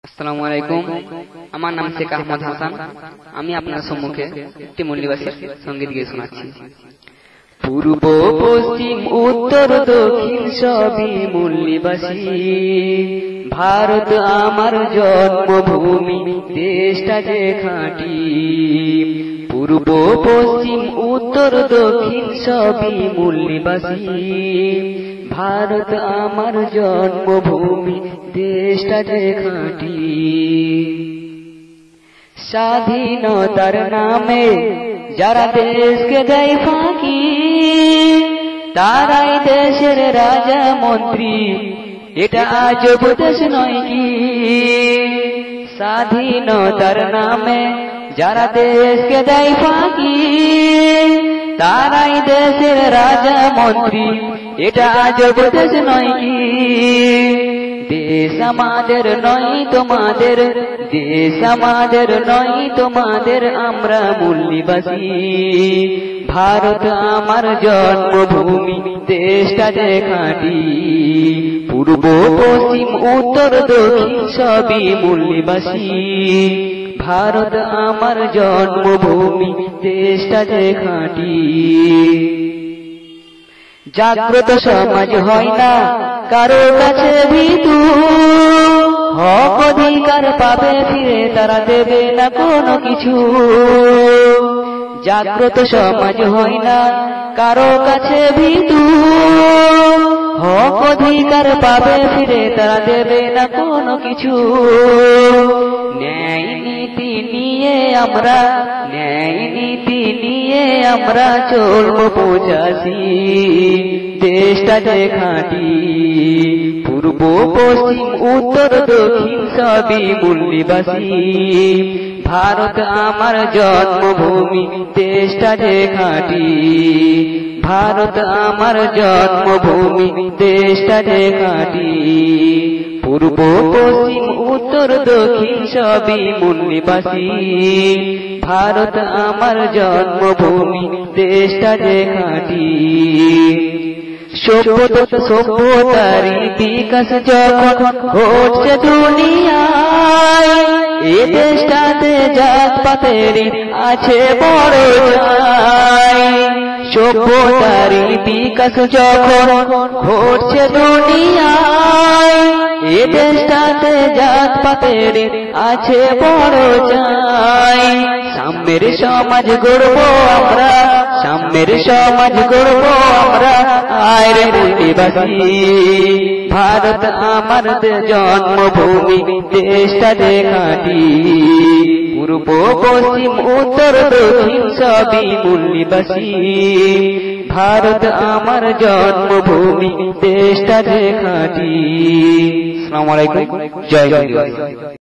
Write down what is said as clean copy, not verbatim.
আসসালামু আলাইকুম। আমার নাম শেখ আহমদ হাসান। আমি আপনার সম্মুখে একটি মল্লিবাসীর সঙ্গীত গেয়ে শোনাচ্ছি। পূর্ব পশ্চিম উত্তর দক্ষিণ সবই মল্লিবাসী, ভারত আমার জন্মভূমি, দেশটা যে খাঁটি। পূর্ব পশ্চিম উত্তর দক্ষিণ সবই মল্লিবাসী, ভারত আমার জন্মভূমি, দেশটা যে খাঁটি। স্বাধীনতার নামে যারা দেশকে দেয় ফাঁকি, তারাই দেশের রাজা মন্ত্রী, এটা আজব দেশ নয় কি? স্বাধীনতার নামে যারা দেশকে দেয় ফাঁকি, তারাই দেশের রাজা মন্ত্রী, এটা আজব দেশ নয় কি? দেশ আমাদের নয় তোমাদের, দেশ আমাদের নয় তোমাদের, আমরা মল্লিবাসী, ভারত আমার জন্মভূমি, দেশটা যে খাঁটি। পূর্ব পশ্চিম উত্তর দক্ষিণ সবই মল্লিবাসী, ভারত আমার জন্মভূমি, দেশটা যে খাঁটি। জাগ্রত সমাজ হয় না কারো কাছে ভীতু, হক অধিকার পাবে ফিরে, তারা দেবে না কোনো কিছু। জাগ্রত সমাজ হয় না কারো কাছে ভীতু, হক অধিকার পাবে ফিরে, তারা দেবে না কোনো কিছু। ন্যায় নীতি নিয়ে আমরা, ন্যায় নীতি নিয়ে আমরা চলবো পঁচাশি, দেশটা যে খাঁটি। পূর্ব পশ্চিম উত্তর দক্ষিণ সবই মল্লিবাসী, ভারত আমার জন্মভূমি, দেশটা যে খাঁটি। ভারত আমার জন্মভূমি, দেশটা যে খাঁটি। পূর্ব পশ্চিম উত্তর দক্ষিণ সবই মল্লিবাসী, ভারত আমার জন্মভূমি, দেশটা যে খাঁটি। সভ্যতারই বিকাশ যখন ঘটছে দুনিয়ায়, এ দেশটাতে জাত পাতেরই আছে বড় চাই। সভ্যতারই বিকাশ যখন ঘটছে দুনিয়ায়, এ দেশটাতে জাত পাতেরই আছে বড় চাই। সাম্যের সমাজ গড়ব আমরা, সাম্যের সমাজ গড়ব আমরা, আয় রে মল্লিবাসী, ভারত আমার জন্মভূমি, দেশটা যে খাঁটি। পূর্ব পশ্চিম উত্তর দক্ষিণ সবই মল্লিবাসী, ভারত আমার জন্মভূমি, দেশটা যে খাঁটি। আসসালামু আলাইকুম। জয় হিন্দ।